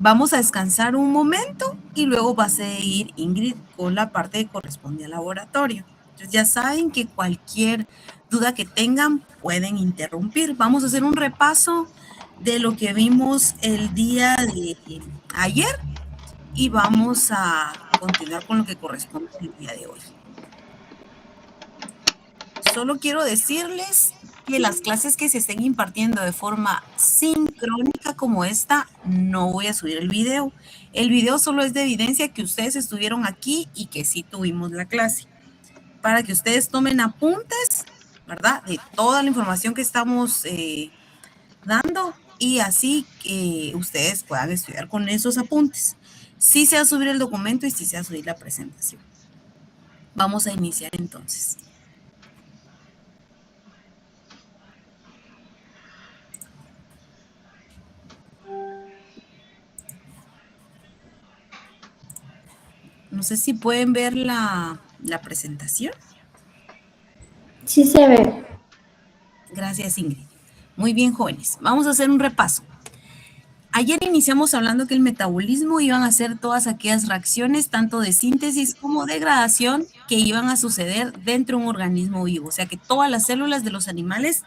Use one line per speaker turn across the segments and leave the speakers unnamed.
Vamos a descansar un momento y luego va a seguir Ingrid con la parte que corresponde al laboratorio. Entonces ya saben que cualquier duda que tengan pueden interrumpir. Vamos a hacer un repaso de lo que vimos el día de ayer y vamos a continuar con lo que corresponde el día de hoy. Solo quiero decirles que las clases que se estén impartiendo de forma sincrónica como esta, no voy a subir el video. El video solo es de evidencia que ustedes estuvieron aquí y que sí tuvimos la clase. Para que ustedes tomen apuntes, ¿verdad? De toda la información que estamos dando y así que ustedes puedan estudiar con esos apuntes. Sí se va a subir el documento y sí se va a subir la presentación. Vamos a iniciar entonces. No sé si pueden ver la presentación.
Sí se ve.
Gracias, Ingrid. Muy bien, jóvenes. Vamos a hacer un repaso. Ayer iniciamos hablando que el metabolismo iban a ser todas aquellas reacciones, tanto de síntesis como degradación, que iban a suceder dentro de un organismo vivo. O sea que todas las células de los animales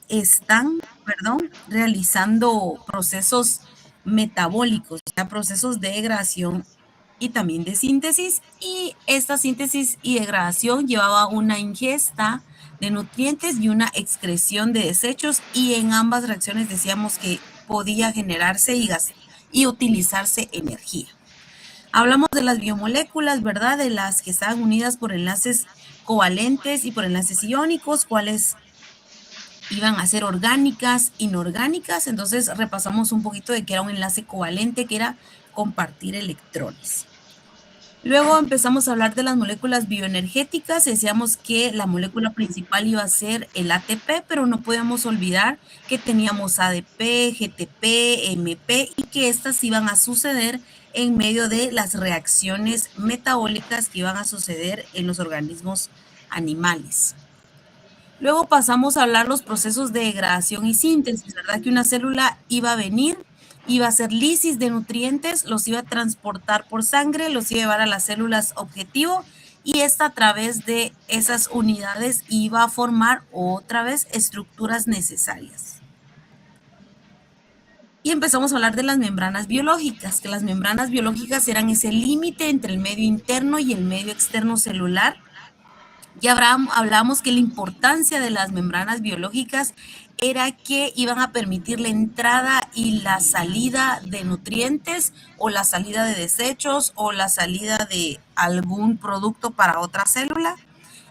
están, realizando procesos metabólicos, o sea, procesos de degradación y también de síntesis, y esta síntesis y degradación llevaba una ingesta de nutrientes y una excreción de desechos, y en ambas reacciones decíamos que podía generarse y utilizarse energía. Hablamos de las biomoléculas, ¿verdad? De las que estaban unidas por enlaces covalentes y por enlaces iónicos, cuáles iban a ser orgánicas, inorgánicas. Entonces repasamos un poquito de qué era un enlace covalente, que era compartir electrones. Luego empezamos a hablar de las moléculas bioenergéticas. Decíamos que la molécula principal iba a ser el ATP, pero no podíamos olvidar que teníamos ADP, GTP, MP y que estas iban a suceder en medio de las reacciones metabólicas que iban a suceder en los organismos animales. Luego pasamos a hablar los procesos de degradación y síntesis, ¿verdad? Que una célula iba a venir, iba a hacer lisis de nutrientes, los iba a transportar por sangre, los iba a llevar a las células objetivo y esta a través de esas unidades iba a formar otra vez estructuras necesarias. Y empezamos a hablar de las membranas biológicas, que las membranas biológicas eran ese límite entre el medio interno y el medio externo celular. Ya hablamos que la importancia de las membranas biológicas era que iban a permitir la entrada y la salida de nutrientes o la salida de desechos o la salida de algún producto para otra célula.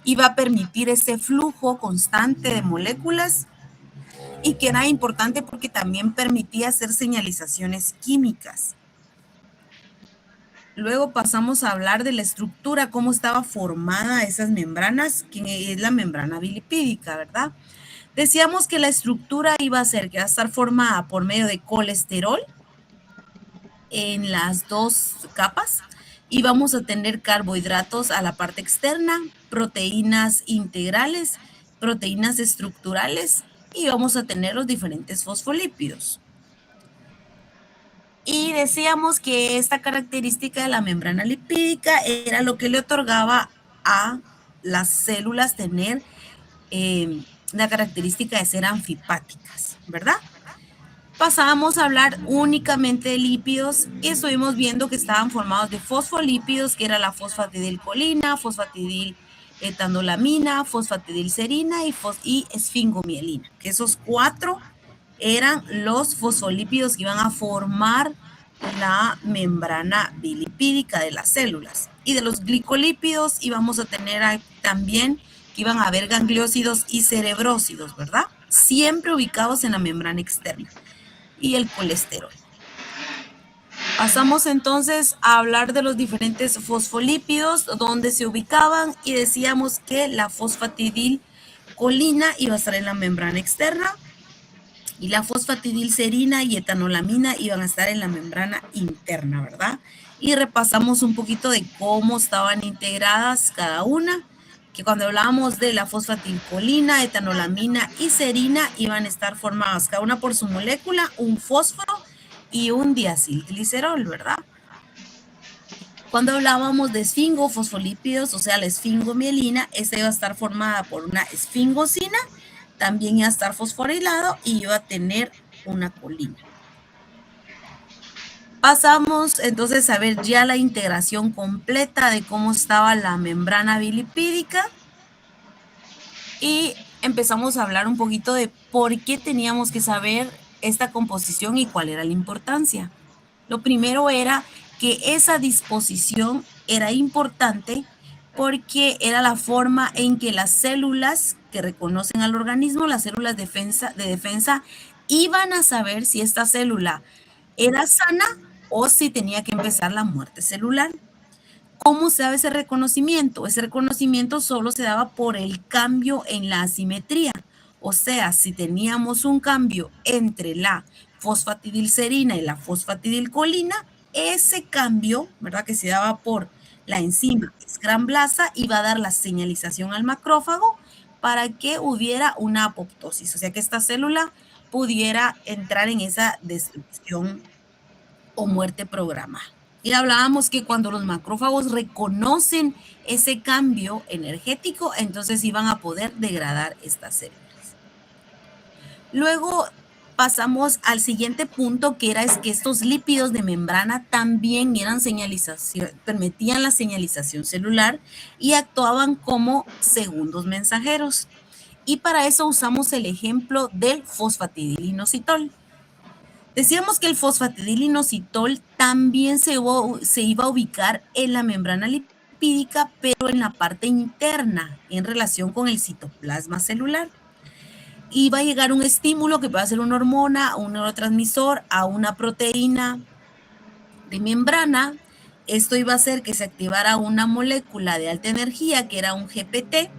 Iba a permitir ese flujo constante de moléculas y que era importante porque también permitía hacer señalizaciones químicas. Luego pasamos a hablar de la estructura, cómo estaba formada esas membranas, que es la membrana bilipídica, ¿verdad? Decíamos que la estructura iba a ser que va a estar formada por medio de colesterol en las dos capas y vamos a tener carbohidratos a la parte externa, proteínas integrales, proteínas estructurales y vamos a tener los diferentes fosfolípidos. Y decíamos que esta característica de la membrana lipídica era lo que le otorgaba a las células tener la característica de ser anfipáticas, ¿verdad? Pasábamos a hablar únicamente de lípidos y estuvimos viendo que estaban formados de fosfolípidos, que era la fosfatidilcolina, fosfatidiletanolamina, fosfatidilserina y esfingomielina, que esos cuatro eran los fosfolípidos que iban a formar la membrana bilipídica de las células. Y de los glicolípidos íbamos a tener también que iban a haber gangliósidos y cerebrósidos, ¿verdad? Siempre ubicados en la membrana externa. Y el colesterol. Pasamos entonces a hablar de los diferentes fosfolípidos, donde se ubicaban y decíamos que la fosfatidilcolina iba a estar en la membrana externa y la fosfatidilserina y etanolamina iban a estar en la membrana interna, ¿verdad? Y repasamos un poquito de cómo estaban integradas cada una que cuando hablábamos de la fosfatilcolina, etanolamina y serina, iban a estar formadas cada una por su molécula, un fósforo y un diacilglicerol, ¿verdad? Cuando hablábamos de esfingofosfolípidos, o sea, la esfingomielina, esta iba a estar formada por una esfingosina, también iba a estar fosforilado y iba a tener una colina. Pasamos entonces a ver ya la integración completa de cómo estaba la membrana bilipídica y empezamos a hablar un poquito de por qué teníamos que saber esta composición y cuál era la importancia. Lo primero era que esa disposición era importante porque era la forma en que las células que reconocen al organismo, las células de defensa, iban a saber si esta célula era sana o si tenía que empezar la muerte celular. ¿Cómo se daba ese reconocimiento? Ese reconocimiento solo se daba por el cambio en la asimetría. O sea, si teníamos un cambio entre la fosfatidilcerina y la fosfatidilcolina, ese cambio, ¿verdad? Que se daba por la enzima escramblasa iba a dar la señalización al macrófago para que hubiera una apoptosis, o sea, que esta célula pudiera entrar en esa destrucción o muerte programada. Y hablábamos que cuando los macrófagos reconocen ese cambio energético, entonces iban a poder degradar estas células. Luego pasamos al siguiente punto, que era que estos lípidos de membrana también eran permitían la señalización celular y actuaban como segundos mensajeros. Y para eso usamos el ejemplo del fosfatidilinositol. Decíamos que el fosfatidilinositol también se iba a ubicar en la membrana lipídica, pero en la parte interna, en relación con el citoplasma celular. Iba a llegar un estímulo que puede ser una hormona, un neurotransmisor, a una proteína de membrana. Esto iba a hacer que se activara una molécula de alta energía, que era un GPT.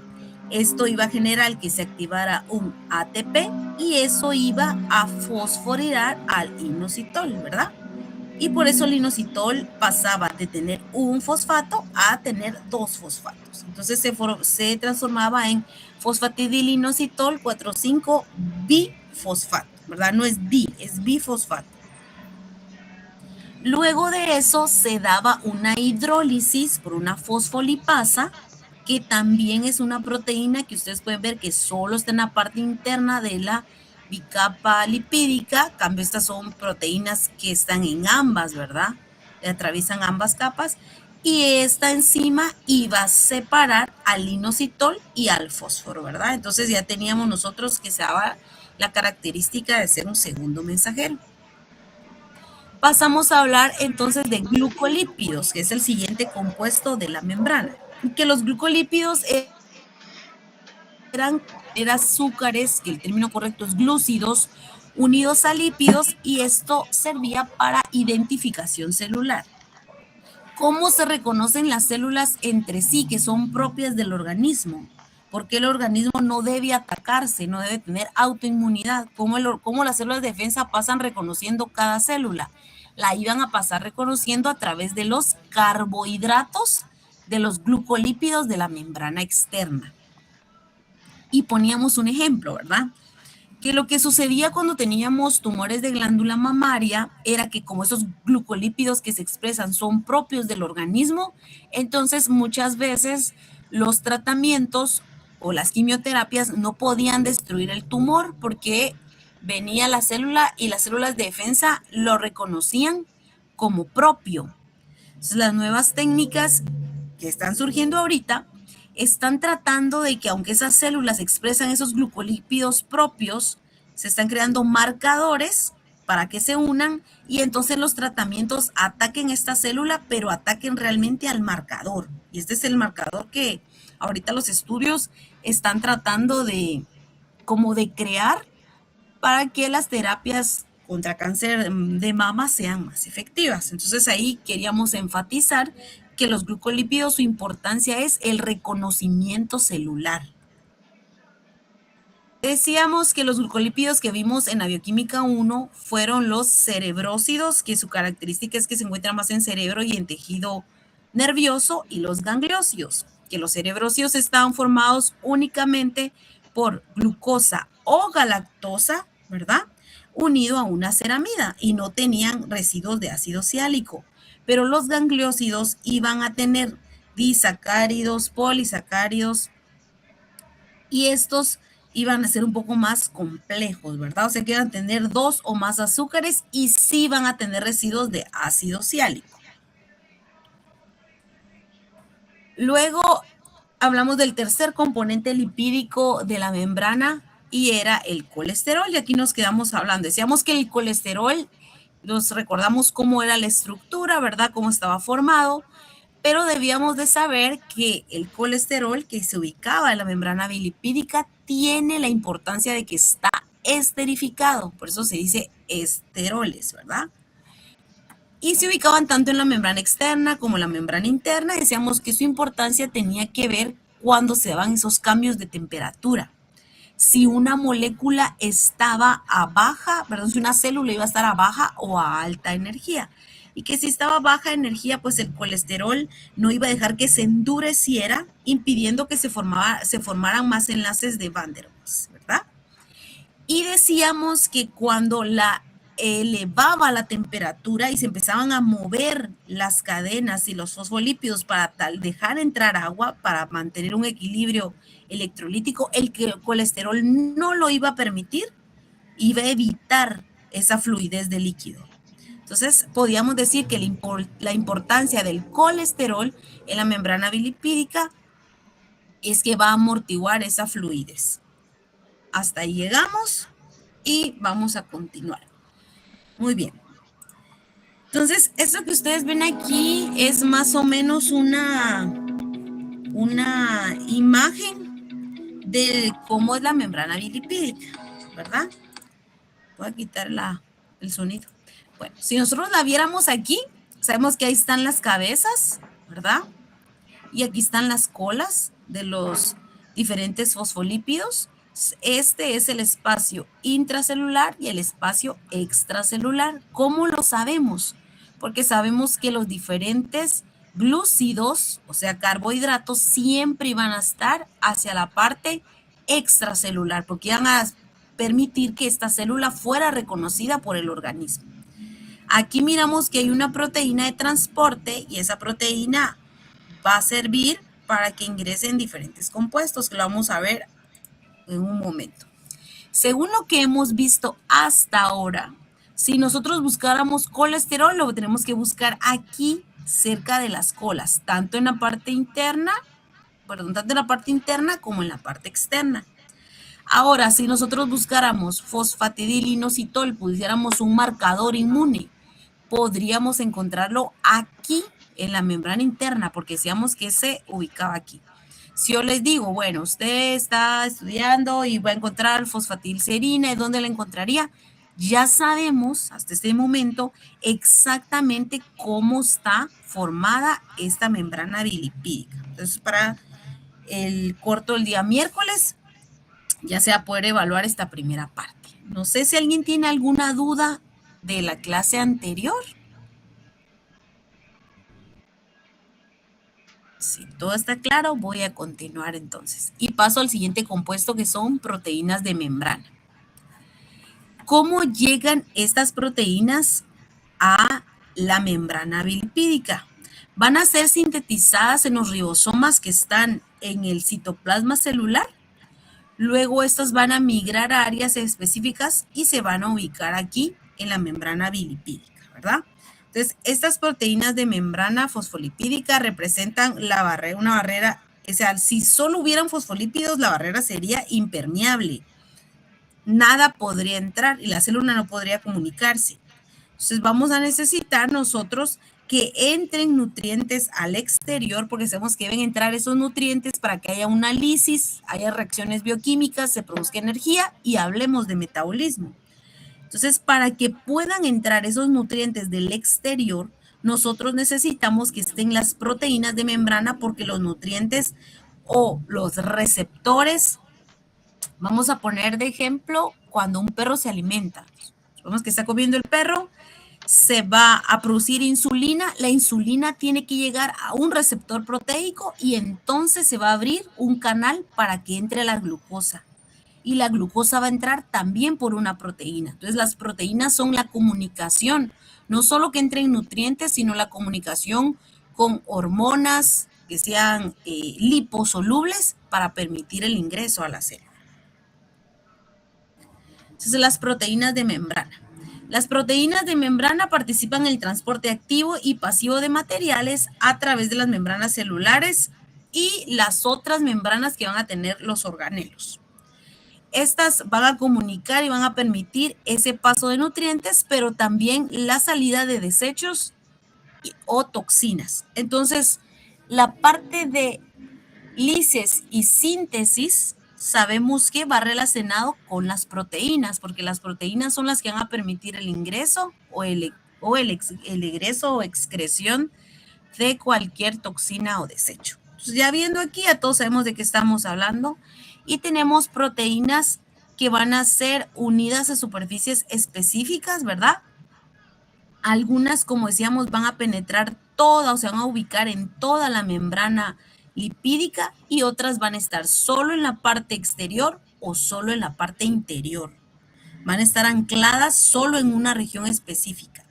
Esto iba a generar que se activara un ATP y eso iba a fosforilar al inositol, ¿verdad? Y por eso el inositol pasaba de tener un fosfato a tener dos fosfatos. Entonces se transformaba en fosfatidilinositol 4,5 bifosfato, ¿verdad? No es di, es bifosfato. Luego de eso se daba una hidrólisis por una fosfolipasa, que también es una proteína que ustedes pueden ver que solo está en la parte interna de la bicapa lipídica. En cambio, estas son proteínas que están en ambas, ¿verdad? Atraviesan ambas capas. Y esta enzima iba a separar al inositol y al fósforo, ¿verdad? Entonces ya teníamos nosotros que se daba la característica de ser un segundo mensajero. Pasamos a hablar entonces de glucolípidos, que es el siguiente compuesto de la membrana. Que los glucolípidos eran azúcares, que el término correcto es glúcidos, unidos a lípidos, y esto servía para identificación celular. ¿Cómo se reconocen las células entre sí, que son propias del organismo? Porque el organismo no debe atacarse, no debe tener autoinmunidad. ¿Cómo las células de defensa pasan reconociendo cada célula? La iban a pasar reconociendo a través de los carbohidratos de los glucolípidos de la membrana externa. Y poníamos un ejemplo, ¿verdad? Que lo que sucedía cuando teníamos tumores de glándula mamaria era que como esos glucolípidos que se expresan son propios del organismo, entonces muchas veces los tratamientos o las quimioterapias no podían destruir el tumor porque venía la célula y las células de defensa lo reconocían como propio. Entonces, las nuevas técnicas que están surgiendo ahorita están tratando de que aunque esas células expresan esos glucolípidos propios, se están creando marcadores para que se unan y entonces los tratamientos ataquen esta célula, pero ataquen realmente al marcador. Y este es el marcador que ahorita los estudios están tratando de crear para que las terapias contra cáncer de mama sean más efectivas. Entonces ahí queríamos enfatizar que los glucolípidos, su importancia es el reconocimiento celular. Decíamos que los glucolípidos que vimos en la bioquímica 1 fueron los cerebrósidos, que su característica es que se encuentran más en cerebro y en tejido nervioso, y los gangliósidos, que los cerebrócidos estaban formados únicamente por glucosa o galactosa, ¿verdad? Unido a una ceramida y no tenían residuos de ácido siálico. Pero los gangliósidos iban a tener disacáridos, polisacáridos, y estos iban a ser un poco más complejos, ¿verdad? O sea que iban a tener 2 o más azúcares y sí van a tener residuos de ácido siálico. Luego hablamos del tercer componente lipídico de la membrana y era el colesterol, y aquí nos quedamos hablando. Decíamos que el colesterol, nos recordamos cómo era la estructura, ¿verdad? Cómo estaba formado, pero debíamos de saber que el colesterol que se ubicaba en la membrana bilipídica tiene la importancia de que está esterificado, por eso se dice esteroles, ¿verdad? Y se ubicaban tanto en la membrana externa como en la membrana interna. Decíamos que su importancia tenía que ver cuando se daban esos cambios de temperatura. Si una molécula estaba a baja, perdón, si una célula iba a estar a baja o a alta energía. Y que si estaba a baja energía, pues el colesterol no iba a dejar que se endureciera, impidiendo que se formaran más enlaces de Van der Waals, ¿verdad? Y decíamos que cuando la elevaba la temperatura y se empezaban a mover las cadenas y los fosfolípidos para dejar entrar agua, para mantener un equilibrio electrolítico, el colesterol no lo iba a permitir, iba a evitar esa fluidez de líquido. Entonces, podíamos decir que la importancia del colesterol en la membrana bilipídica es que va a amortiguar esa fluidez. Hasta ahí llegamos y vamos a continuar. Muy bien. Entonces, esto que ustedes ven aquí es más o menos una imagen de cómo es la membrana bilipídica, ¿verdad? Voy a quitar el sonido. Bueno, si nosotros la viéramos aquí, sabemos que ahí están las cabezas, ¿verdad? Y aquí están las colas de los diferentes fosfolípidos. Este es el espacio intracelular y el espacio extracelular. ¿Cómo lo sabemos? Porque sabemos que los diferentes glúcidos, o sea, carbohidratos, siempre van a estar hacia la parte extracelular, porque van a permitir que esta célula fuera reconocida por el organismo. Aquí miramos que hay una proteína de transporte y esa proteína va a servir para que ingresen diferentes compuestos, que lo vamos a ver en un momento. Según lo que hemos visto hasta ahora, si nosotros buscáramos colesterol, lo tenemos que buscar aquí cerca de las colas, tanto en la parte interna como en la parte externa. Ahora, si nosotros buscáramos fosfatidilinositol, pusiéramos un marcador inmune, podríamos encontrarlo aquí en la membrana interna, porque decíamos que se ubicaba aquí. Si yo les digo, bueno, usted está estudiando y va a encontrar fosfatilcerina, ¿y dónde la encontraría? Ya sabemos hasta este momento exactamente cómo está formada esta membrana bilipídica. Entonces, para el corto del día miércoles, ya se va a poder evaluar esta primera parte. No sé si alguien tiene alguna duda de la clase anterior. Si todo está claro, voy a continuar entonces. Y paso al siguiente compuesto, que son proteínas de membrana. ¿Cómo llegan estas proteínas a la membrana bilipídica? Van a ser sintetizadas en los ribosomas que están en el citoplasma celular. Luego estas van a migrar a áreas específicas y se van a ubicar aquí en la membrana bilipídica, ¿verdad? Entonces, estas proteínas de membrana fosfolipídica representan una barrera, o sea, si solo hubieran fosfolípidos, la barrera sería impermeable. Nada podría entrar y la célula no podría comunicarse. Entonces, vamos a necesitar nosotros que entren nutrientes al exterior, porque sabemos que deben entrar esos nutrientes para que haya una lisis, haya reacciones bioquímicas, se produzca energía y hablemos de metabolismo. Entonces, para que puedan entrar esos nutrientes del exterior, nosotros necesitamos que estén las proteínas de membrana, porque los nutrientes o los receptores, vamos a poner de ejemplo cuando un perro se alimenta. Supongamos que está comiendo el perro, se va a producir insulina. La insulina tiene que llegar a un receptor proteico y entonces se va a abrir un canal para que entre la glucosa. Y la glucosa va a entrar también por una proteína. Entonces, las proteínas son la comunicación, no solo que entren nutrientes, sino la comunicación con hormonas que sean liposolubles para permitir el ingreso a la célula. Entonces, las proteínas de membrana. Las proteínas de membrana participan en el transporte activo y pasivo de materiales a través de las membranas celulares y las otras membranas que van a tener los organelos. Estas van a comunicar y van a permitir ese paso de nutrientes, pero también la salida de desechos o toxinas. Entonces, la parte de lisis y síntesis sabemos que va relacionado con las proteínas, porque las proteínas son las que van a permitir el ingreso o el egreso o excreción de cualquier toxina o desecho. Entonces, ya viendo aquí, ya todos sabemos de qué estamos hablando y tenemos proteínas que van a ser unidas a superficies específicas, ¿verdad? Algunas, como decíamos, van a penetrar toda o se van a ubicar en toda la membrana lipídica y otras van a estar solo en la parte exterior o solo en la parte interior. Van a estar ancladas solo en una región específica.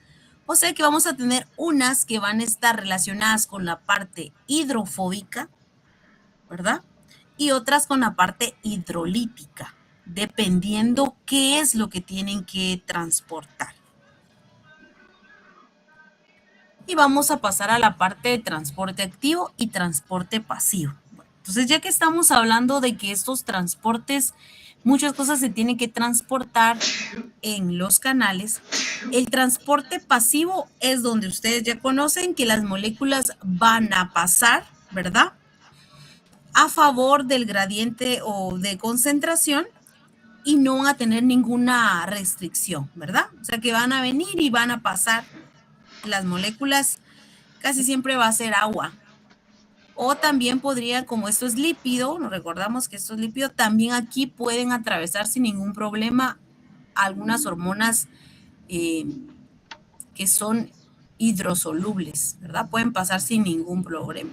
O sea que vamos a tener unas que van a estar relacionadas con la parte hidrofóbica, ¿verdad? Y otras con la parte hidrolítica, dependiendo qué es lo que tienen que transportar. Y vamos a pasar a la parte de transporte activo y transporte pasivo. Entonces, ya que estamos hablando de que estos transportes, muchas cosas se tienen que transportar en los canales, el transporte pasivo es donde ustedes ya conocen que las moléculas van a pasar, ¿verdad?, a favor del gradiente o de concentración y no van a tener ninguna restricción, ¿verdad? O sea que van a venir y van a pasar las moléculas, casi siempre va a ser agua. O también podría, como esto es lípido, nos recordamos que esto es lípido, también aquí pueden atravesar sin ningún problema algunas hormonas que son hidrosolubles, ¿verdad? Pueden pasar sin ningún problema.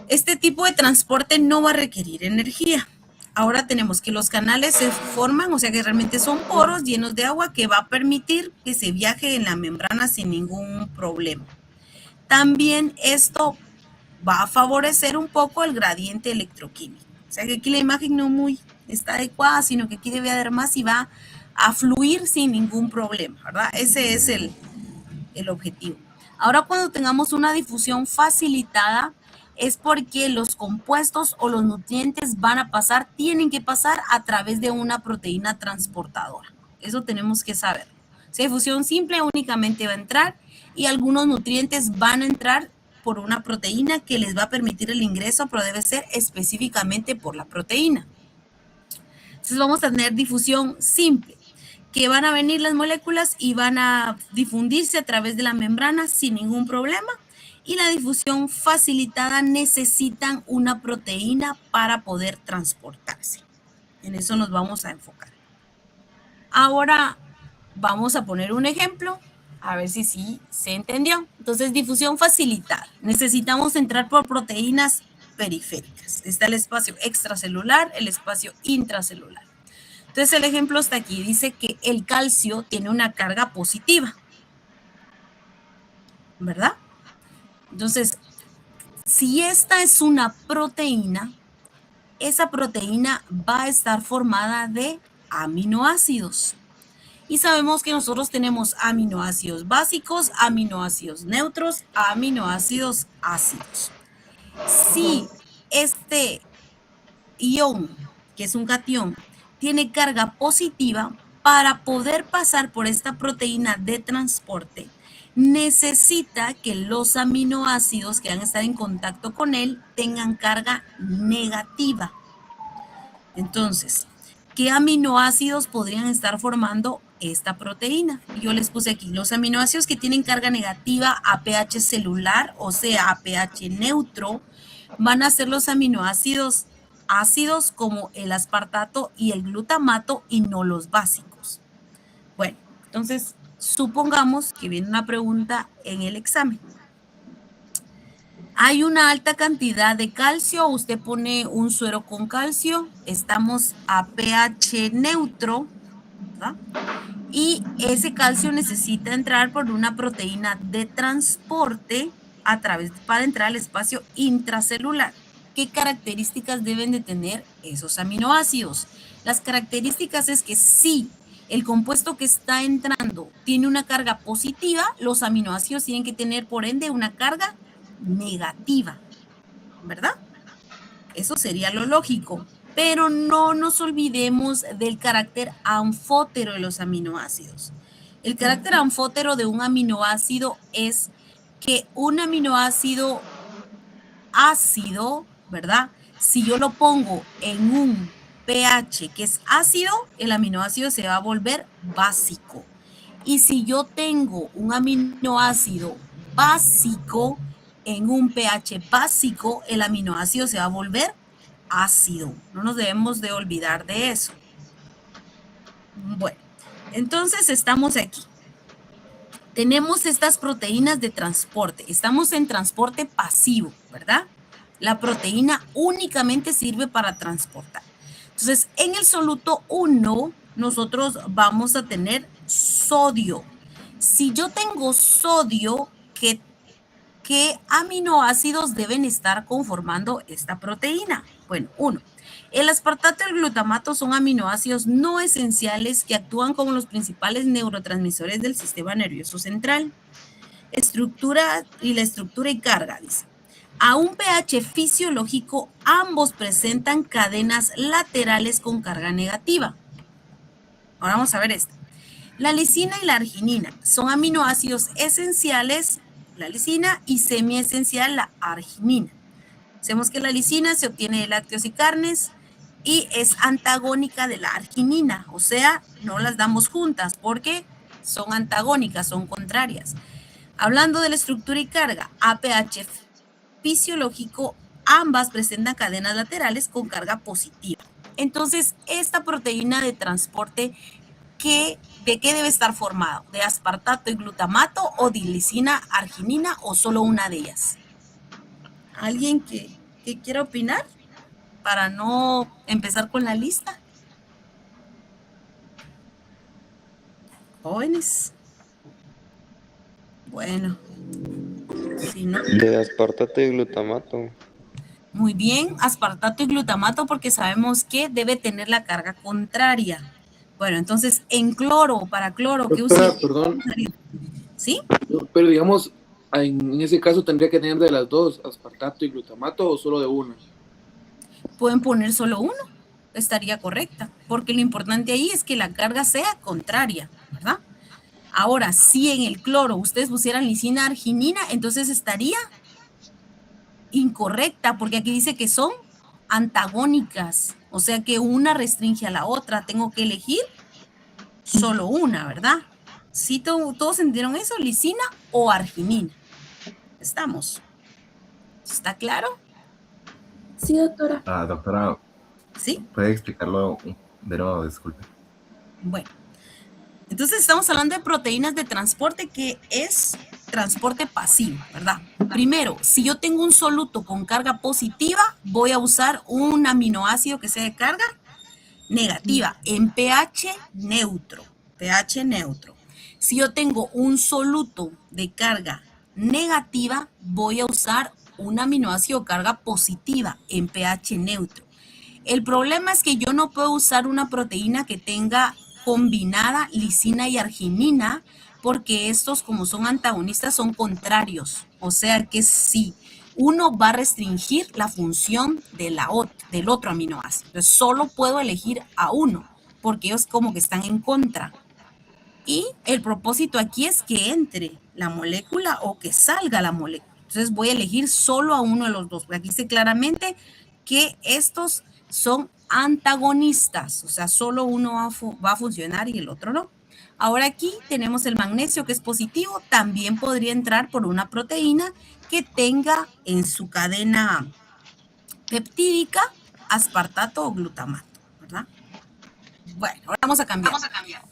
Este tipo de transporte no va a requerir energía. Ahora tenemos que los canales se forman, o sea que realmente son poros llenos de agua que va a permitir que se viaje en la membrana sin ningún problema. También esto va a favorecer un poco el gradiente electroquímico. O sea que aquí la imagen no muy está adecuada, sino que aquí debe haber más y va a fluir sin ningún problema, ¿verdad? Ese es el objetivo. Ahora, cuando tengamos una difusión facilitada, es porque los compuestos o los nutrientes van a pasar, tienen que pasar a través de una proteína transportadora. Eso tenemos que saber. Si difusión simple únicamente va a entrar y algunos nutrientes van a entrar por una proteína que les va a permitir el ingreso, pero debe ser específicamente por la proteína. Entonces vamos a tener difusión simple, que van a venir las moléculas y van a difundirse a través de la membrana sin ningún problema. Y la difusión facilitada necesitan una proteína para poder transportarse. En eso nos vamos a enfocar. Ahora vamos a poner un ejemplo, a ver si sí se entendió. Entonces, difusión facilitada. Necesitamos entrar por proteínas periféricas. Está el espacio extracelular, el espacio intracelular. Entonces, el ejemplo está aquí. Dice que el calcio tiene una carga positiva, ¿verdad? Entonces, si esta es una proteína, esa proteína va a estar formada de aminoácidos. Y sabemos que nosotros tenemos aminoácidos básicos, aminoácidos neutros, aminoácidos ácidos. Si este ion, que es un catión, tiene carga positiva, para poder pasar por esta proteína de transporte, necesita que los aminoácidos que van a estar en contacto con él tengan carga negativa. Entonces, ¿qué aminoácidos podrían estar formando esta proteína? Yo les puse aquí los aminoácidos que tienen carga negativa a pH celular, o sea, a pH neutro, van a ser los aminoácidos ácidos como el aspartato y el glutamato y no los básicos. Bueno, entonces supongamos que viene una pregunta en el examen. Hay una alta cantidad de calcio, usted pone un suero con calcio, estamos a pH neutro, ¿verdad? Y ese calcio necesita entrar por una proteína de transporte para entrar al espacio intracelular. ¿Qué características deben de tener esos aminoácidos? Las características es que si el compuesto que está entrando tiene una carga positiva, los aminoácidos tienen que tener por ende una carga negativa, ¿verdad? Eso sería lo lógico. Pero no nos olvidemos del carácter anfótero de los aminoácidos. El carácter anfótero de un aminoácido es que un aminoácido ácido, ¿verdad? Si yo lo pongo en un pH que es ácido, el aminoácido se va a volver básico. Y si yo tengo un aminoácido básico en un pH básico, el aminoácido se va a volver ácido. No nos debemos de olvidar de eso. Bueno, entonces estamos aquí. Tenemos estas proteínas de transporte. Estamos en transporte pasivo, ¿verdad? La proteína únicamente sirve para transportar. Entonces, en el soluto 1, nosotros vamos a tener sodio. Si yo tengo sodio, ¿qué aminoácidos deben estar conformando esta proteína? Bueno, 1. El aspartato y el glutamato son aminoácidos no esenciales que actúan como los principales neurotransmisores del sistema nervioso central. Estructura y carga, dice. A un pH fisiológico, ambos presentan cadenas laterales con carga negativa. Ahora vamos a ver esto. La lisina y la arginina son aminoácidos esenciales, la lisina, y semiesencial, la arginina. Sabemos que la lisina se obtiene de lácteos y carnes y es antagónica de la arginina, o sea, no las damos juntas porque son antagónicas, son contrarias. Hablando de la estructura y carga, a pH fisiológico, ambas presentan cadenas laterales con carga positiva. Entonces, esta proteína de transporte, ¿de qué debe estar formado? ¿De aspartato y glutamato o de lisina, arginina o solo una de ellas? ¿Alguien que quiera opinar para no empezar con la lista? Jóvenes. Bueno, si no.
De aspartato y glutamato.
Muy bien, aspartato y glutamato porque sabemos que debe tener la carga contraria. Bueno, entonces en cloro, para cloro, ¿qué usa?
Perdón.
¿Sí?
Pero digamos, en ese caso tendría que tener de las dos, aspartato y glutamato, o solo de una.
Pueden poner solo uno, estaría correcta, porque lo importante ahí es que la carga sea contraria, ¿verdad? Ahora, si en el cloro ustedes pusieran lisina, arginina, entonces estaría incorrecta, porque aquí dice que son antagónicas, o sea que una restringe a la otra, tengo que elegir solo una, ¿verdad? ¿Sí todos entendieron eso? ¿Lisina o arginina? ¿Estamos? ¿Está claro?
Sí, doctora.
Doctora,
¿Sí?
¿puede explicarlo de nuevo? Disculpe.
Bueno, entonces estamos hablando de proteínas de transporte, que es transporte pasivo, ¿verdad? Primero, si yo tengo un soluto con carga positiva, voy a usar un aminoácido que sea de carga negativa en pH neutro. pH neutro. Si yo tengo un soluto de carga negativa, voy a usar un aminoácido carga positiva en pH neutro. El problema es que yo no puedo usar una proteína que tenga combinada lisina y arginina, porque estos, como son antagonistas, son contrarios. O sea que sí, uno va a restringir la función del otro aminoácido. Entonces, solo puedo elegir a uno, porque ellos como que están en contra. Y el propósito aquí es que entre la molécula o que salga la molécula. Entonces voy a elegir solo a uno de los dos. Aquí dice claramente que estos son antagonistas, o sea, solo uno va a funcionar y el otro no. Ahora aquí tenemos el magnesio, que es positivo, también podría entrar por una proteína que tenga en su cadena peptídica aspartato o glutamato, ¿verdad? Bueno, ahora vamos a cambiar.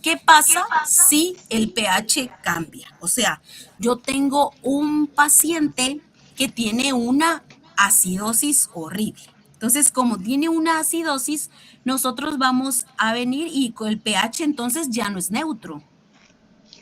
¿Qué pasa si el pH cambia? O sea, yo tengo un paciente que tiene una acidosis horrible. Entonces, como tiene una acidosis, nosotros vamos a venir y con el pH entonces ya no es neutro.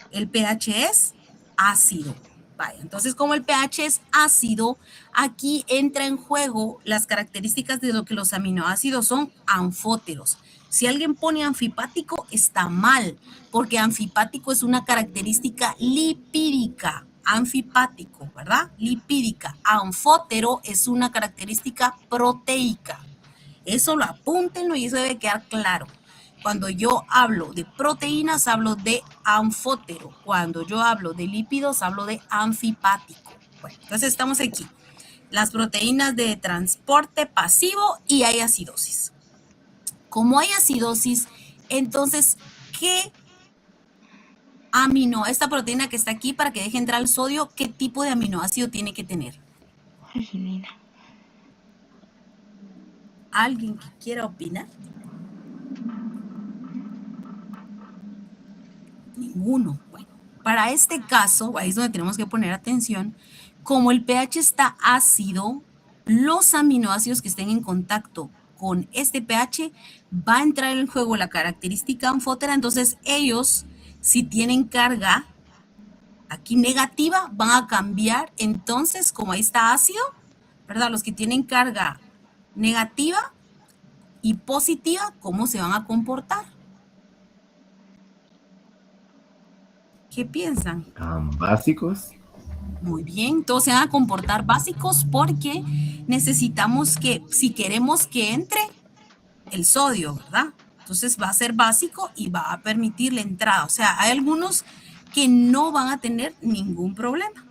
El pH es ácido. Vaya, entonces como el pH es ácido, aquí entra en juego las características de lo que los aminoácidos son anfóteros. Si alguien pone anfipático, está mal, porque anfipático es una característica lipídica. Anfipático, ¿verdad? Lipídica. Anfótero es una característica proteica. Eso lo apúntenlo y eso debe quedar claro. Cuando yo hablo de proteínas, hablo de anfótero. Cuando yo hablo de lípidos, hablo de anfipático. Bueno, entonces estamos aquí. Las proteínas de transporte pasivo y hay acidosis. Como hay acidosis, entonces, ¿qué esta proteína que está aquí para que deje entrar el sodio, qué tipo de aminoácido tiene que tener?
Arginina.
¿Alguien que quiera opinar? Ninguno. Bueno, para este caso, ahí es donde tenemos que poner atención, como el pH está ácido, los aminoácidos que estén en contacto con este pH va a entrar en juego la característica anfótera, entonces ellos, si tienen carga aquí negativa, van a cambiar, entonces, como ahí está ácido, ¿verdad? Los que tienen carga negativa y positiva, ¿cómo se van a comportar? ¿Qué piensan?
Básicos.
Muy bien, todos se van a comportar básicos porque necesitamos que, si queremos que entre el sodio, ¿verdad? Entonces va a ser básico y va a permitir la entrada. O sea, hay algunos que no van a tener ningún problema.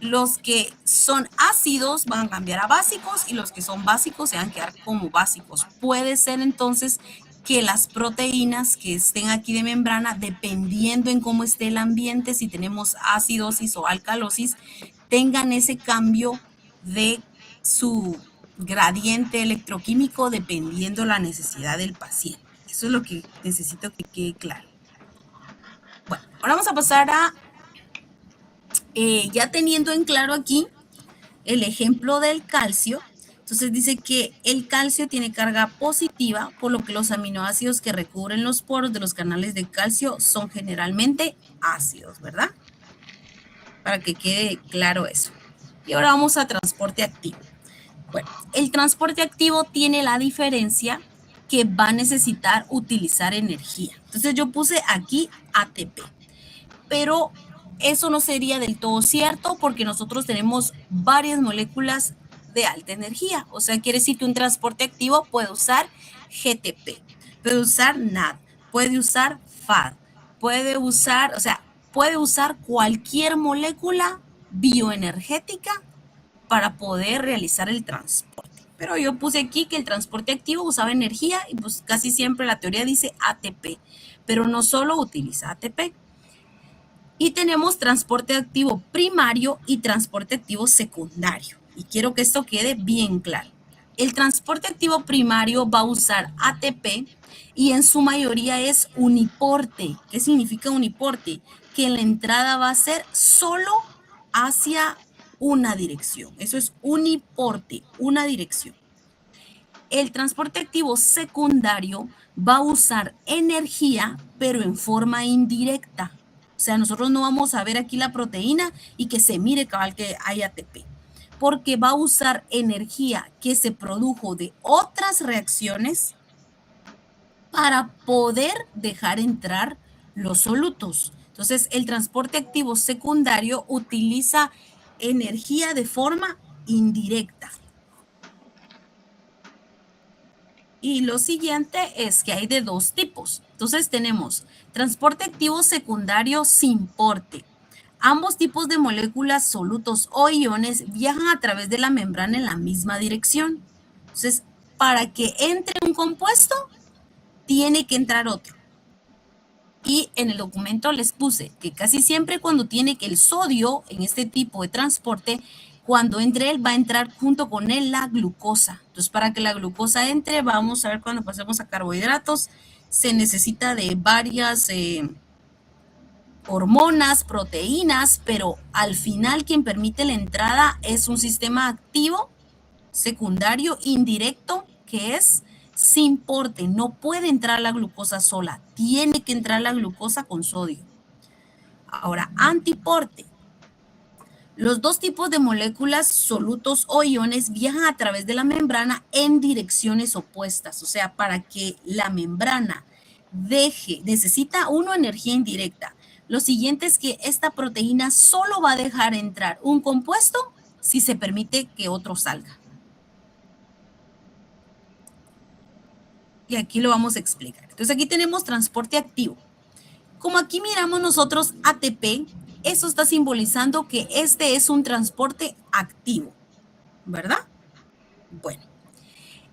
Los que son ácidos van a cambiar a básicos y los que son básicos se van a quedar como básicos. Puede ser entonces que las proteínas que estén aquí de membrana, dependiendo en cómo esté el ambiente, si tenemos acidosis o alcalosis, tengan ese cambio de su gradiente electroquímico dependiendo la necesidad del paciente. Eso es lo que necesito que quede claro. Bueno, ahora vamos a pasar a, ya teniendo en claro aquí el ejemplo del calcio. Entonces dice que el calcio tiene carga positiva, por lo que los aminoácidos que recubren los poros de los canales de calcio son generalmente ácidos, ¿verdad? Para que quede claro eso. Y ahora vamos a transporte activo. Bueno, el transporte activo tiene la diferencia que va a necesitar utilizar energía. Entonces yo puse aquí ATP, pero eso no sería del todo cierto porque nosotros tenemos varias moléculas de alta energía. O sea, quiere decir que un transporte activo puede usar GTP, puede usar NAD, puede usar FAD, puede usar, o sea, puede usar cualquier molécula bioenergética para poder realizar el transporte. Pero yo puse aquí que el transporte activo usaba energía y pues casi siempre la teoría dice ATP, pero no solo utiliza ATP. Y tenemos transporte activo primario y transporte activo secundario. Y quiero que esto quede bien claro. El transporte activo primario va a usar ATP y en su mayoría es uniporte. ¿Qué significa uniporte? Que la entrada va a ser solo hacia una dirección. Eso es uniporte, una dirección. El transporte activo secundario va a usar energía, pero en forma indirecta. O sea, nosotros no vamos a ver aquí la proteína y que se mire cabal que hay ATP, porque va a usar energía que se produjo de otras reacciones para poder dejar entrar los solutos. Entonces, el transporte activo secundario utiliza energía de forma indirecta. Y lo siguiente es que hay de dos tipos. Entonces tenemos transporte activo secundario sin porte. Ambos tipos de moléculas, solutos o iones viajan a través de la membrana en la misma dirección. Entonces, para que entre un compuesto, tiene que entrar otro. Y en el documento les puse que casi siempre cuando tiene que el sodio en este tipo de transporte Cuando entre él, va a entrar junto con él la glucosa. Entonces, para que la glucosa entre, vamos a ver cuando pasemos a carbohidratos, se necesita de varias hormonas, proteínas, pero al final quien permite la entrada es un sistema activo, secundario, indirecto, que es sin porte. No puede entrar la glucosa sola, tiene que entrar la glucosa con sodio. Ahora, antiporte. Los dos tipos de moléculas, solutos o iones, viajan a través de la membrana en direcciones opuestas. O sea, para que la membrana necesita uno energía indirecta. Lo siguiente es que esta proteína solo va a dejar entrar un compuesto si se permite que otro salga. Y aquí lo vamos a explicar. Entonces aquí tenemos transporte activo. Como aquí miramos nosotros ATP, eso está simbolizando que este es un transporte activo, ¿verdad? Bueno,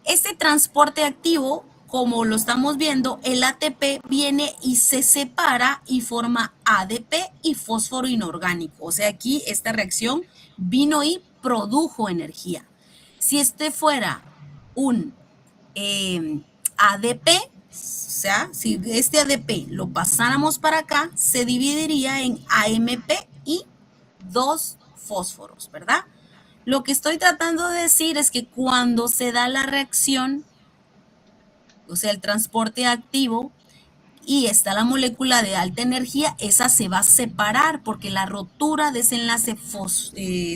este transporte activo, como lo estamos viendo, el ATP viene y se separa y forma ADP y fósforo inorgánico. O sea, aquí esta reacción vino y produjo energía. Si este fuera un ADP, o sea, si este ADP lo pasáramos para acá, se dividiría en AMP y 2 fósforos, ¿verdad? Lo que estoy tratando de decir es que cuando se da la reacción, o sea, el transporte activo, y está la molécula de alta energía, esa se va a separar porque la rotura de ese enlace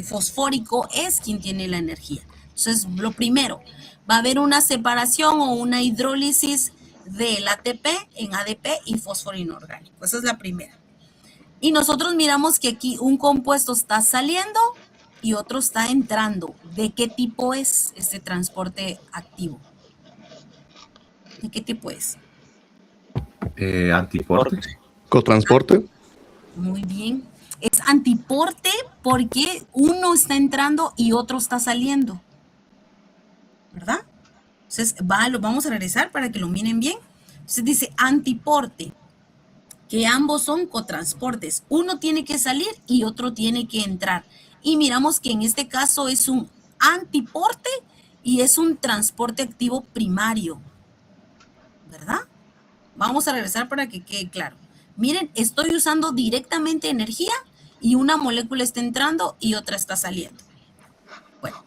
fosfórico es quien tiene la energía. Entonces, lo primero, va a haber una separación o una hidrólisis del ATP en ADP y fósforo inorgánico. Esa es la primera. Y nosotros miramos que aquí un compuesto está saliendo y otro está entrando. ¿De qué tipo es este transporte activo? ¿De qué tipo es?
Antiporte.
Cotransporte.
Muy bien. Es antiporte porque uno está entrando y otro está saliendo, ¿verdad? Entonces, lo vamos a regresar para que lo miren bien. Entonces dice antiporte, que ambos son cotransportes. Uno tiene que salir y otro tiene que entrar. Y miramos que en este caso es un antiporte y es un transporte activo primario, ¿verdad? Vamos a regresar para que quede claro. Miren, estoy usando directamente energía y una molécula está entrando y otra está saliendo. Bueno,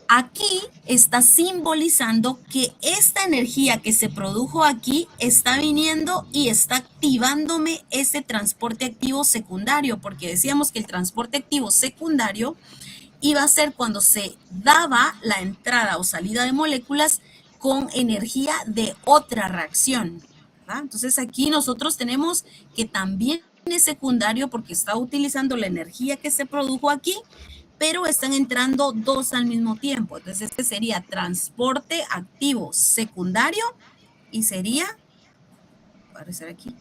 aquí está simbolizando que esta energía que se produjo aquí está viniendo y está activándome ese transporte activo secundario, porque decíamos que el transporte activo secundario iba a ser cuando se daba la entrada o salida de moléculas con energía de otra reacción, ¿verdad? Entonces aquí nosotros tenemos que también es secundario porque está utilizando la energía que se produjo aquí, pero están entrando dos al mismo tiempo. Entonces este sería transporte activo secundario y sería, va a aparecer aquí,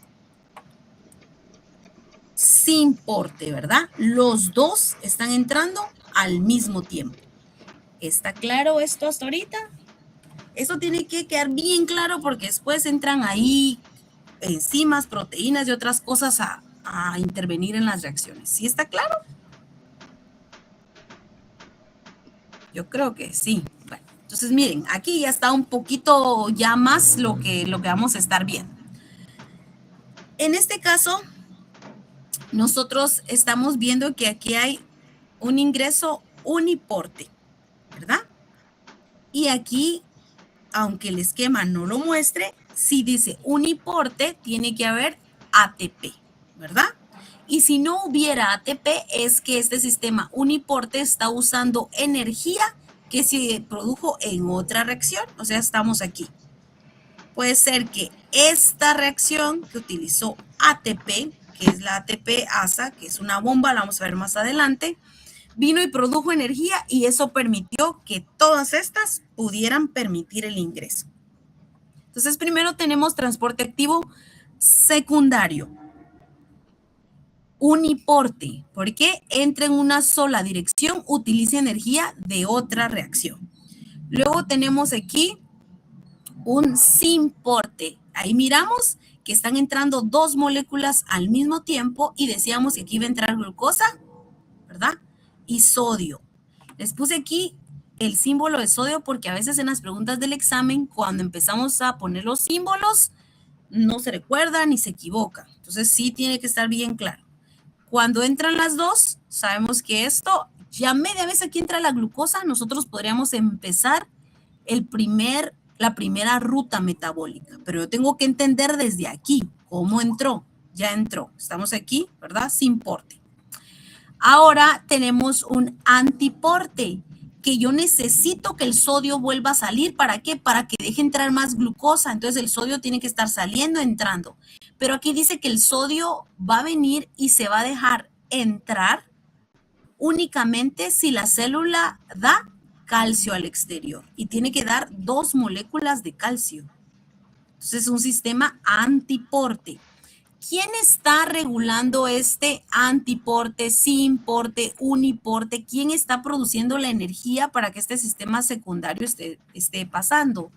sin porte, ¿verdad? Los dos están entrando al mismo tiempo. ¿Está claro esto hasta ahorita? Esto tiene que quedar bien claro porque después entran ahí enzimas, proteínas y otras cosas a intervenir en las reacciones. ¿Sí está claro? Yo creo que sí. Bueno, entonces miren, aquí ya está un poquito ya más lo que vamos a estar viendo. En este caso, nosotros estamos viendo que aquí hay un ingreso uniporte, ¿verdad? Y aquí, aunque el esquema no lo muestre, si dice uniporte, tiene que haber ATP, ¿verdad? Y si no hubiera ATP, es que este sistema uniporte está usando energía que se produjo en otra reacción. O sea, estamos aquí. Puede ser que esta reacción que utilizó ATP, que es la ATP-ASA, que es una bomba, la vamos a ver más adelante, vino y produjo energía y eso permitió que todas estas pudieran permitir el ingreso. Entonces, primero tenemos transporte activo secundario. Uniporte, porque entra en una sola dirección, utiliza energía de otra reacción. Luego tenemos aquí un sin porte. Ahí miramos que están entrando dos moléculas al mismo tiempo y decíamos que aquí iba a entrar glucosa, ¿verdad? Y sodio. Les puse aquí el símbolo de sodio porque a veces en las preguntas del examen, cuando empezamos a poner los símbolos, no se recuerdan ni se equivocan. Entonces sí tiene que estar bien claro. Cuando entran las dos, sabemos que esto, ya media vez aquí entra la glucosa, nosotros podríamos empezar la primera ruta metabólica. Pero yo tengo que entender desde aquí cómo entró. Ya entró. Estamos aquí, ¿verdad? Sin porte. Ahora tenemos un antiporte, que yo necesito que el sodio vuelva a salir. ¿Para qué? Para que deje entrar más glucosa. Entonces el sodio tiene que estar saliendo, entrando. Pero aquí dice que el sodio va a venir y se va a dejar entrar únicamente si la célula da calcio al exterior. Y tiene que dar 2 moléculas de calcio. Entonces es un sistema antiporte. ¿Quién está regulando este antiporte, simporte, uniporte? ¿Quién está produciendo la energía para que este sistema secundario esté pasando?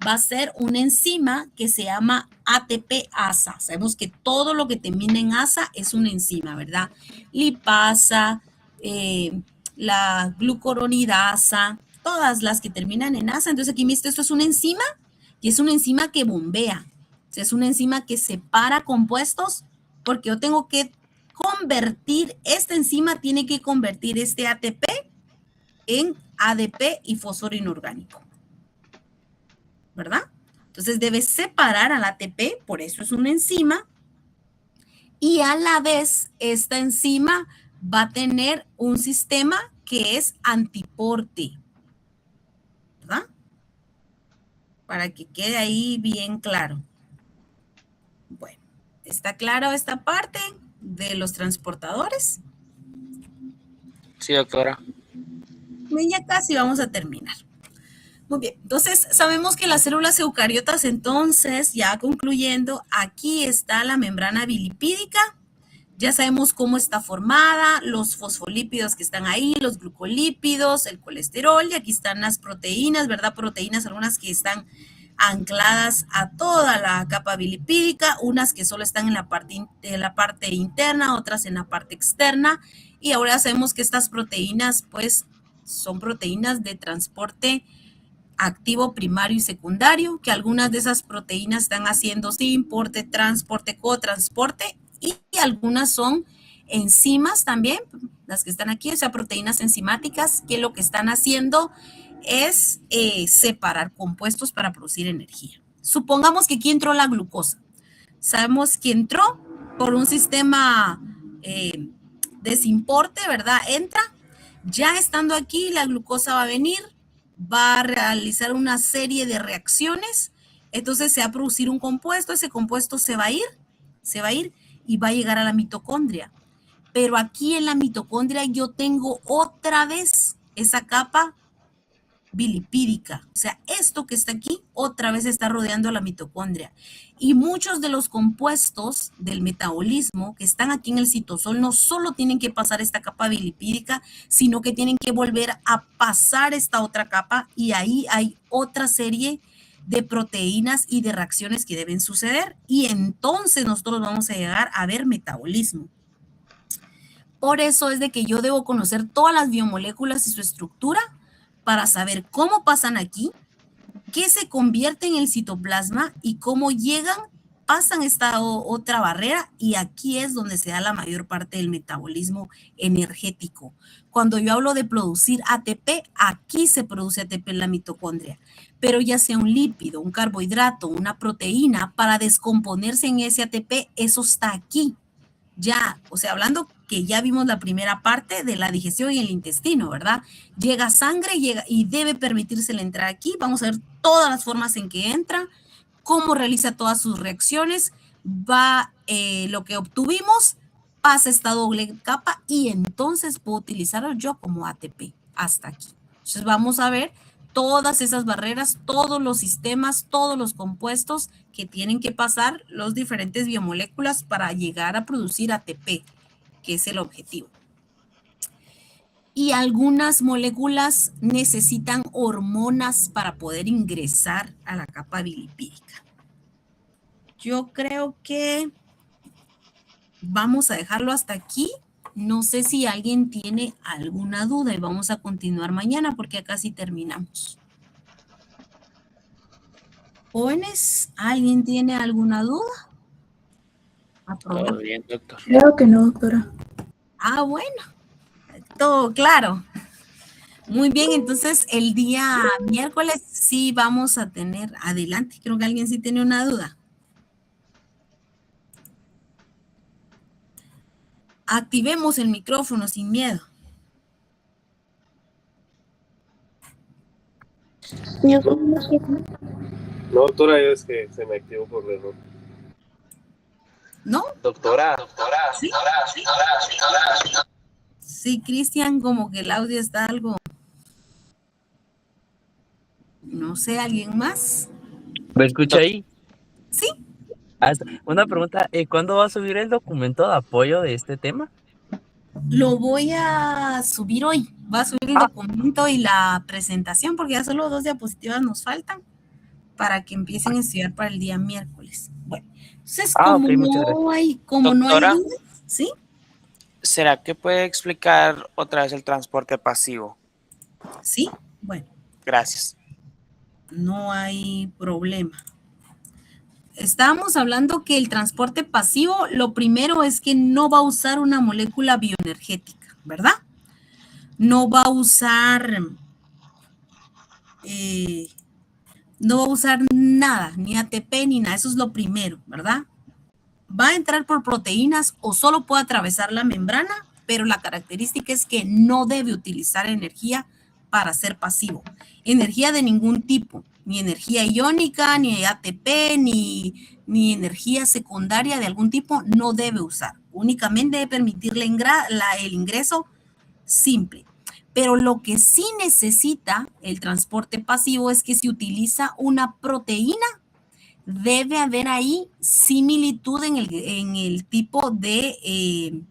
Va a ser una enzima que se llama ATP-ASA. Sabemos que todo lo que termina en ASA es una enzima, ¿verdad? Lipasa, la glucuronidasa, todas las que terminan en ASA. Entonces aquí, ¿viste? Esto es una enzima y es una enzima que bombea. Es una enzima que separa compuestos porque yo tengo que convertir, esta enzima tiene que convertir este ATP en ADP y fósforo inorgánico, ¿verdad? Entonces debe separar al ATP, por eso es una enzima, y a la vez esta enzima va a tener un sistema que es antiporte, ¿verdad? Para que quede ahí bien claro. Bueno, ¿está claro esta parte de los transportadores?
Sí, doctora.
Bien, ya casi vamos a terminar. Muy bien, entonces sabemos que las células eucariotas, entonces, ya concluyendo, aquí está la membrana bilipídica. Ya sabemos cómo está formada, los fosfolípidos que están ahí, los glucolípidos, el colesterol, y aquí están las proteínas, ¿verdad? Proteínas, algunas que están ancladas a toda la capa bilipídica, unas que solo están en la parte interna, otras en la parte externa, y ahora sabemos que estas proteínas, pues, son proteínas de transporte activo primario y secundario, que algunas de esas proteínas están haciendo simporte, transporte, cotransporte, y algunas son enzimas también, las que están aquí, o sea, proteínas enzimáticas, que lo que están haciendo es separar compuestos para producir energía. Supongamos que aquí entró la glucosa. Sabemos que entró por un sistema de simporte, ¿verdad? Entra. Ya estando aquí, la glucosa va a venir, va a realizar una serie de reacciones, entonces se va a producir un compuesto, ese compuesto se va a ir y va a llegar a la mitocondria. Pero aquí en la mitocondria yo tengo otra vez esa capa bilipídica, o sea, esto que está aquí otra vez está rodeando a la mitocondria. Y muchos de los compuestos del metabolismo que están aquí en el citosol no solo tienen que pasar esta capa bilipídica, sino que tienen que volver a pasar esta otra capa, y ahí hay otra serie de proteínas y de reacciones que deben suceder, y entonces nosotros vamos a llegar a ver metabolismo. Por eso es de que yo debo conocer todas las biomoléculas y su estructura para saber cómo pasan aquí, qué se convierte en el citoplasma y cómo llegan, pasan esta otra barrera, y aquí es donde se da la mayor parte del metabolismo energético. Cuando yo hablo de producir ATP, aquí se produce ATP en la mitocondria, pero ya sea un lípido, un carbohidrato, una proteína, para descomponerse en ese ATP, eso está aquí. Ya, o sea, hablando que ya vimos la primera parte de la digestión y el intestino, ¿verdad? Llega sangre, llega y debe permitírsele entrar aquí. Vamos a ver todas las formas en que entra, cómo realiza todas sus reacciones, va lo que obtuvimos, pasa esta doble capa y entonces puedo utilizarlo yo como ATP hasta aquí. Entonces vamos a ver todas esas barreras, todos los sistemas, todos los compuestos que tienen que pasar los diferentes biomoléculas para llegar a producir ATP, que es el objetivo. Y algunas moléculas necesitan hormonas para poder ingresar a la capa bilipídica. Yo creo que vamos a dejarlo hasta aquí No sé si alguien tiene alguna duda y vamos a continuar mañana porque ya casi terminamos. Jóvenes, ¿alguien tiene alguna duda?
Todo bien, doctor.
Creo que no, doctora.
Ah, bueno, todo claro. Muy bien, entonces el día miércoles sí vamos a tener, adelante, creo que alguien sí tiene una duda. Activemos el micrófono sin miedo.
Yo
No, doctora, es que se me activó por error.
¿No?
Doctora.
¿Sí? Sí, Cristian, como que el audio está algo, no sé, ¿alguien más?
¿Me escucha ahí?
Sí.
Una pregunta, ¿cuándo va a subir el documento de apoyo de este tema?
Lo voy a subir hoy. Va a subir el documento y la presentación porque ya solo 2 diapositivas nos faltan para que empiecen a estudiar para el día miércoles. Bueno, entonces como
Ok, muchas gracias.
no hay, como no hay
Doctora.
dudas, ¿sí?
¿Será que puede explicar otra vez el transporte pasivo?
Sí, bueno,
Gracias.
no hay problema. Estábamos hablando que el transporte pasivo, lo primero es que no va a usar una molécula bioenergética, ¿verdad? No va a usar, no va a usar nada, ni ATP ni nada, eso es lo primero, ¿verdad? Va a entrar por proteínas o solo puede atravesar la membrana, pero la característica es que no debe utilizar energía para ser pasivo. Energía de ningún tipo, ni energía iónica, ni ATP, ni energía secundaria de algún tipo, no debe usar. Únicamente debe permitirle el ingreso simple. Pero lo que sí necesita el transporte pasivo es que si utiliza una proteína, debe haber ahí similitud en el tipo de,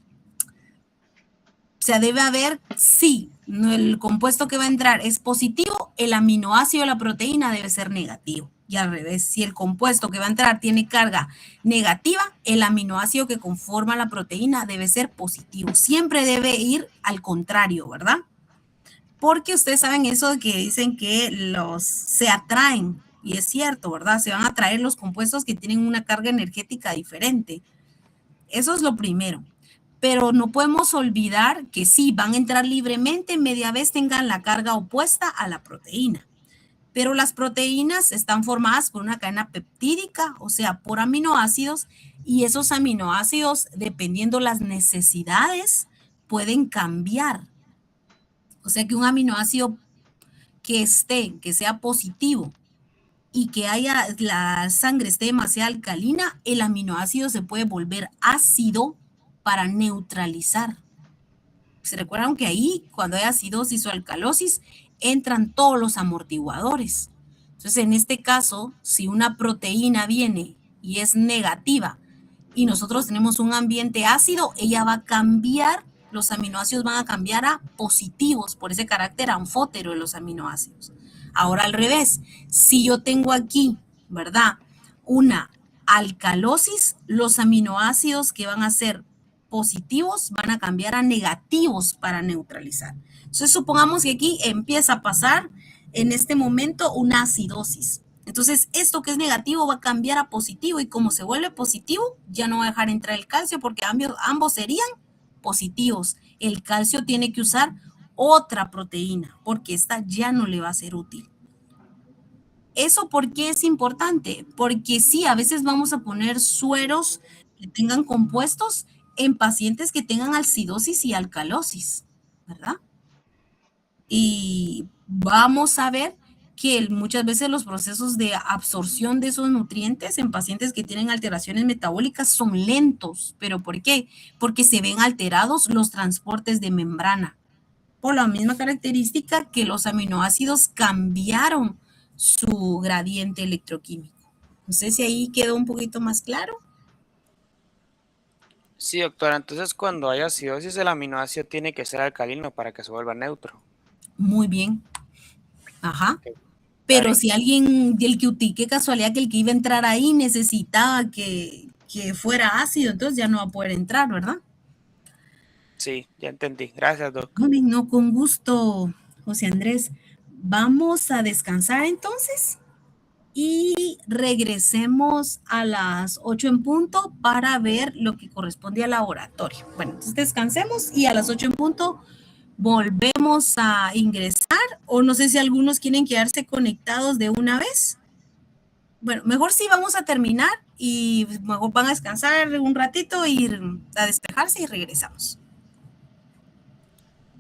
o sea, debe haber, sí, el compuesto que va a entrar es positivo, el aminoácido de la proteína debe ser negativo. Y al revés, si el compuesto que va a entrar tiene carga negativa, el aminoácido que conforma la proteína debe ser positivo. Siempre debe ir al contrario, ¿verdad? Porque ustedes saben eso de que dicen que se atraen, y es cierto, ¿verdad? Se van a atraer los compuestos que tienen una carga energética diferente. Eso es lo primero. Pero no podemos olvidar que sí, van a entrar libremente, media vez tengan la carga opuesta a la proteína. Pero las proteínas están formadas por una cadena peptídica, o sea, por aminoácidos, y esos aminoácidos, dependiendo las necesidades, pueden cambiar. O sea que un aminoácido que sea positivo y que la sangre esté demasiado alcalina, el aminoácido se puede volver ácido para neutralizar. ¿Se recuerdan que ahí, cuando hay acidosis o alcalosis, entran todos los amortiguadores? Entonces, en este caso, si una proteína viene y es negativa y nosotros tenemos un ambiente ácido, ella va a cambiar, los aminoácidos van a cambiar a positivos por ese carácter anfótero de los aminoácidos. Ahora al revés, si yo tengo aquí, ¿verdad? Una alcalosis, los aminoácidos que van a ser positivos van a cambiar a negativos para neutralizar. Entonces, supongamos que aquí empieza a pasar en este momento una acidosis. Entonces, esto que es negativo va a cambiar a positivo y como se vuelve positivo, ya no va a dejar entrar el calcio porque ambos serían positivos. El calcio tiene que usar otra proteína porque esta ya no le va a ser útil. ¿Eso por qué es importante? Porque sí, a veces vamos a poner sueros que tengan compuestos en pacientes que tengan acidosis y alcalosis, ¿verdad? Y vamos a ver que muchas veces los procesos de absorción de esos nutrientes en pacientes que tienen alteraciones metabólicas son lentos. ¿Pero por qué? Porque se ven alterados los transportes de membrana. Por la misma característica que los aminoácidos cambiaron su gradiente electroquímico. No sé si ahí quedó un poquito más claro.
Sí, doctora. Entonces, cuando hay acidosis, el aminoácido tiene que ser alcalino para que se vuelva neutro.
Muy bien. Ajá. Pero si alguien, qué casualidad que el que iba a entrar ahí necesitaba que fuera ácido, entonces ya no va a poder entrar, ¿verdad?
Sí, ya entendí. Gracias, Doc.
Muy bien, no, con gusto, José Andrés. Vamos a descansar entonces y regresemos a las 8 en punto para ver lo que corresponde al laboratorio. Bueno, entonces descansemos y a las 8 en punto volvemos a ingresar, o no sé si algunos quieren quedarse conectados de una vez. Bueno, mejor sí vamos a terminar y mejor van a descansar un ratito y a despejarse y regresamos.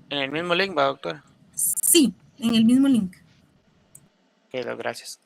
En el mismo link va, doctora.
Sí, en el mismo link.
Ok, Doc, gracias.